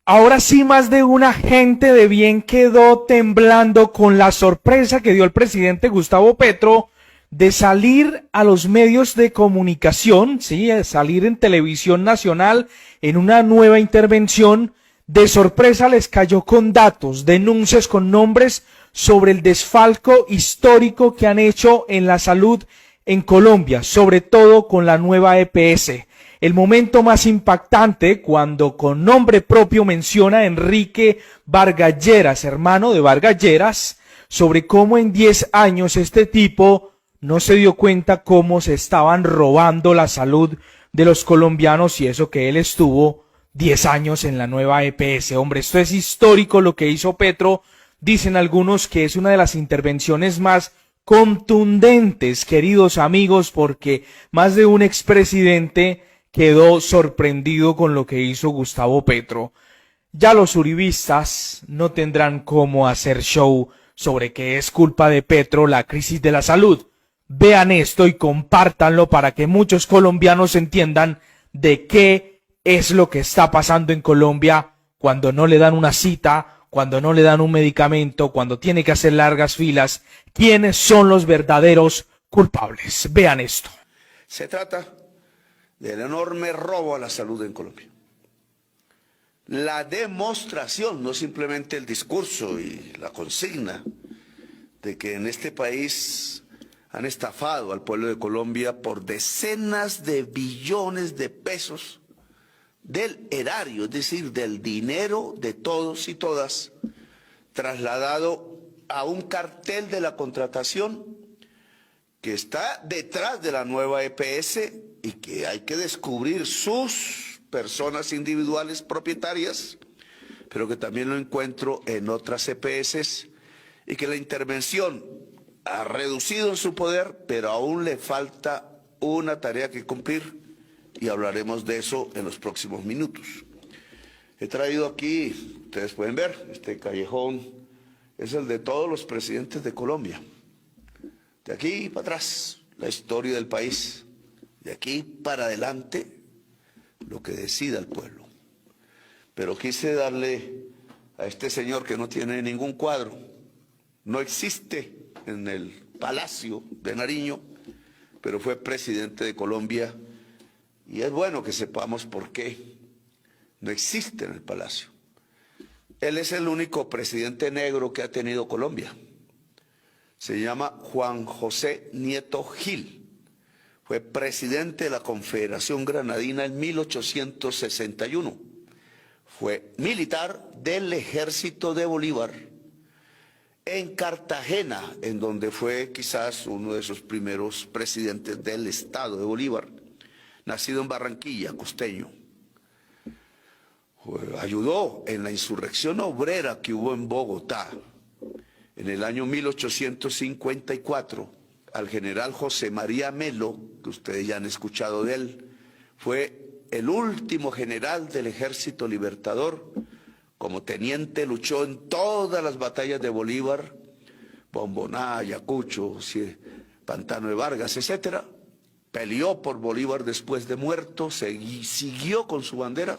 Ahora sí, más de una gente de bien quedó temblando con la sorpresa que dio el presidente Gustavo Petro de salir a los medios de comunicación, sí, salir en televisión nacional en una nueva intervención. De sorpresa les cayó con datos, denuncias con nombres sobre el desfalco histórico que han hecho en la salud en Colombia, sobre todo con la nueva EPS. El momento más impactante cuando con nombre propio menciona a Enrique Vargas Lleras, hermano de Vargas Lleras, sobre cómo en 10 años este tipo no se dio cuenta cómo se estaban robando la salud de los colombianos, y eso que él estuvo 10 años en la nueva EPS. Hombre, esto es histórico lo que hizo Petro. Dicen algunos que es una de las intervenciones más contundentes, queridos amigos, porque más de un expresidente quedó sorprendido con lo que hizo Gustavo Petro. Ya los uribistas no tendrán cómo hacer show sobre que es culpa de Petro la crisis de la salud. Vean esto y compártanlo para que muchos colombianos entiendan de qué es lo que está pasando en Colombia cuando no le dan una cita, cuando no le dan un medicamento, cuando tiene que hacer largas filas. ¿Quiénes son los verdaderos culpables? Vean esto. Se trata del enorme robo a la salud en Colombia. La demostración, no simplemente el discurso y la consigna, de que en este país han estafado al pueblo de Colombia por decenas de billones de pesos del erario, es decir, del dinero de todos y todas, trasladado a un cartel de la contratación que está detrás de la nueva EPS y que hay que descubrir sus personas individuales propietarias, pero que también lo encuentro en otras EPS, y que la intervención ha reducido en su poder, pero aún le falta una tarea que cumplir, y hablaremos de eso en los próximos minutos. He traído aquí, ustedes pueden ver, este callejón es el de todos los presidentes de Colombia. De aquí para atrás, la historia del país. De aquí para adelante, lo que decida el pueblo. Pero quise darle a este señor que no tiene ningún cuadro, no existe en el Palacio de Nariño, pero fue presidente de Colombia, y es bueno que sepamos por qué no existe en el Palacio. Él es el único presidente negro que ha tenido Colombia. Se llama Juan José Nieto Gil. Fue presidente de la Confederación Granadina en 1861. Fue militar del Ejército de Bolívar en Cartagena, en donde fue quizás uno de esos primeros presidentes del Estado de Bolívar. Nacido en Barranquilla, costeño. Ayudó en la insurrección obrera que hubo en Bogotá en el año 1854 al general José María Melo, que ustedes ya han escuchado de él. Fue el último general del Ejército Libertador. Como teniente luchó en todas las batallas de Bolívar, Bomboná, Ayacucho, Pantano de Vargas, etcétera. Peleó por Bolívar después de muerto, siguió con su bandera,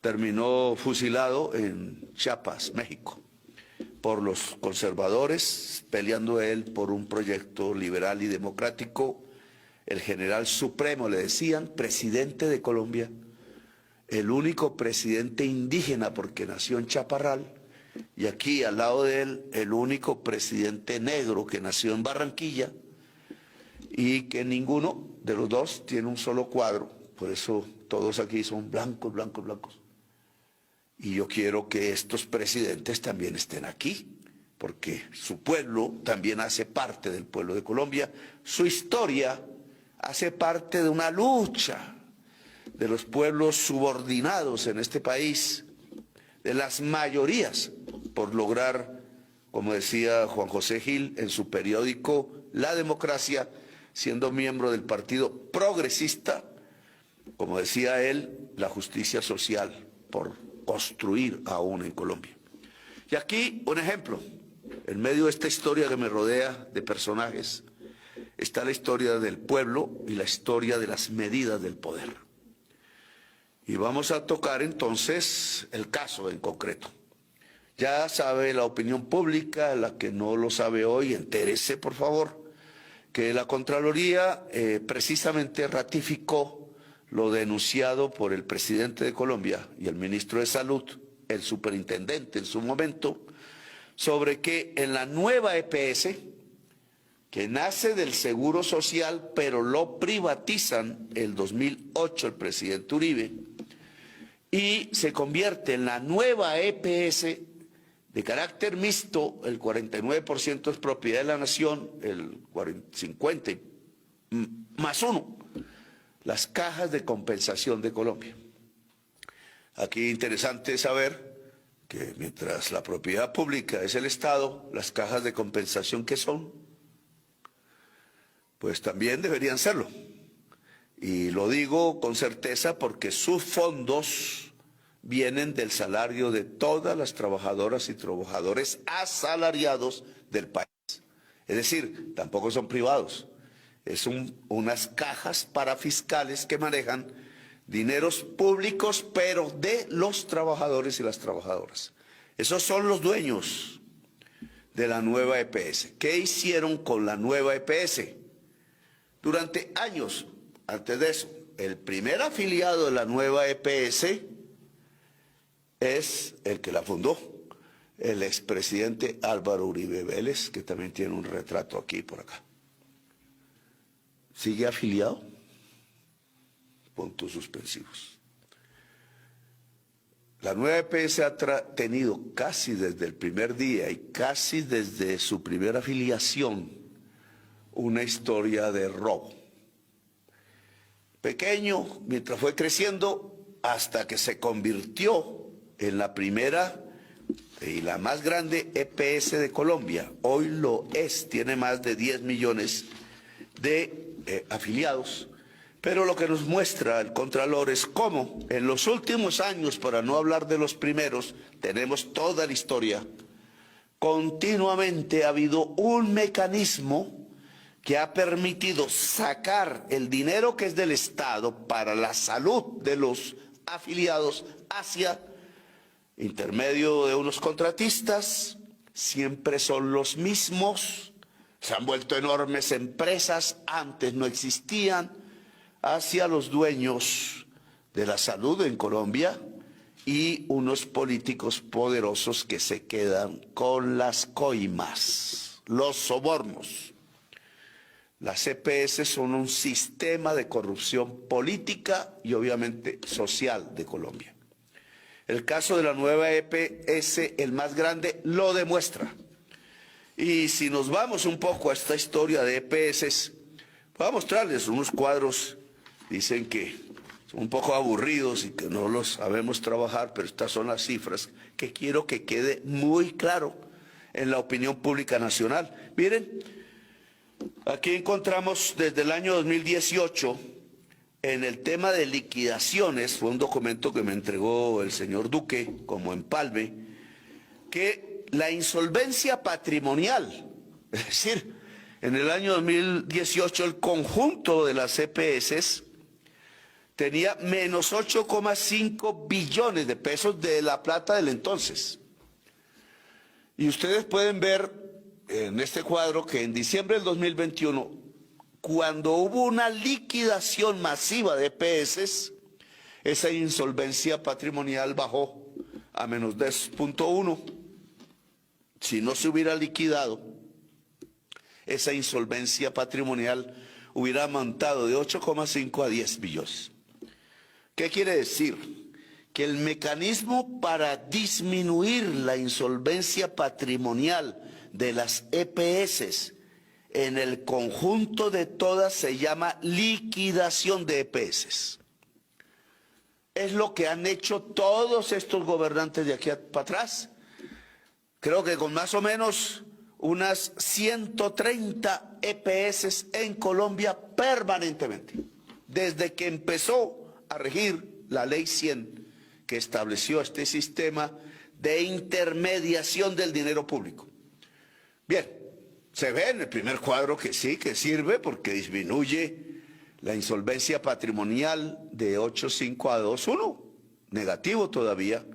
terminó fusilado en Chiapas, México, por los conservadores, peleando él por un proyecto liberal y democrático. El general supremo, le decían, presidente de Colombia, el único presidente indígena porque nació en Chaparral, y aquí al lado de él, el único presidente negro que nació en Barranquilla, y que ninguno de los dos tiene un solo cuadro, por eso todos aquí son blancos, blancos, blancos. Y yo quiero que estos presidentes también estén aquí, porque su pueblo también hace parte del pueblo de Colombia, su historia hace parte de una lucha de los pueblos subordinados en este país, de las mayorías, por lograr, como decía Juan José Gil en su periódico La Democracia, siendo miembro del Partido Progresista, como decía él, la justicia social por construir aún en Colombia. Y aquí un ejemplo, en medio de esta historia que me rodea de personajes, está la historia del pueblo y la historia de las medidas del poder. Y vamos a tocar entonces el caso en concreto. Ya sabe la opinión pública, la que no lo sabe hoy, entérese por favor, que la Contraloría precisamente ratificó lo denunciado por el presidente de Colombia y el ministro de Salud, el superintendente en su momento, sobre que en la nueva EPS, que nace del Seguro Social, pero lo privatizan el 2008 el presidente Uribe, y se convierte en la nueva EPS de carácter mixto, el 49% es propiedad de la nación, el 50 más uno, las cajas de compensación de Colombia. Aquí interesante saber que mientras la propiedad pública es el Estado, las cajas de compensación ¿qué son? Pues también deberían serlo. Y lo digo con certeza porque sus fondos vienen del salario de todas las trabajadoras y trabajadores asalariados del país. Es decir, tampoco son privados. Es unas cajas parafiscales que manejan dineros públicos, pero de los trabajadores y las trabajadoras. Esos son los dueños de la nueva EPS. ¿Qué hicieron con la nueva EPS? Durante años, antes de eso, el primer afiliado de la nueva EPS es el que la fundó, el expresidente Álvaro Uribe Vélez, que también tiene un retrato aquí por acá. ¿Sigue afiliado? Puntos suspensivos. La nueva EPS ha tenido casi desde el primer día y casi desde su primera afiliación una historia de robo. Pequeño, mientras fue creciendo, hasta que se convirtió en la primera y la más grande EPS de Colombia. Hoy lo es, tiene más de 10 millones de afiliados. Pero lo que nos muestra el Contralor es cómo en los últimos años, para no hablar de los primeros, tenemos toda la historia, continuamente ha habido un mecanismo que ha permitido sacar el dinero que es del Estado para la salud de los afiliados hacia intermedio de unos contratistas, siempre son los mismos, se han vuelto enormes empresas, antes no existían, hacia los dueños de la salud en Colombia y unos políticos poderosos que se quedan con las coimas, los sobornos. Las EPS son un sistema de corrupción política y obviamente social de Colombia. El caso de la nueva EPS, el más grande, lo demuestra. Y si nos vamos un poco a esta historia de EPS, voy a mostrarles unos cuadros, dicen que son un poco aburridos y que no los sabemos trabajar, pero estas son las cifras que quiero que quede muy claro en la opinión pública nacional. Miren, aquí encontramos desde el año 2018, en el tema de liquidaciones, fue un documento que me entregó el señor Duque como empalme, que la insolvencia patrimonial, es decir, en el año 2018 el conjunto de las EPS tenía menos 8,5 billones de pesos de la plata del entonces. Y ustedes pueden ver en este cuadro que en diciembre del 2021, cuando hubo una liquidación masiva de EPS, esa insolvencia patrimonial bajó a menos 10,1. Si no se hubiera liquidado, esa insolvencia patrimonial hubiera aumentado de 8,5 a 10 billones. ¿Qué quiere decir? Que el mecanismo para disminuir la insolvencia patrimonial de las EPS en el conjunto de todas se llama liquidación de EPS. Es lo que han hecho todos estos gobernantes de aquí para atrás. Creo que con más o menos unas 130 EPS en Colombia permanentemente, desde que empezó a regir la Ley 100, que estableció este sistema de intermediación del dinero público. Bien, se ve en el primer cuadro que sí, que sirve porque disminuye La insolvencia patrimonial de 8.5 a 2.1, negativo todavía.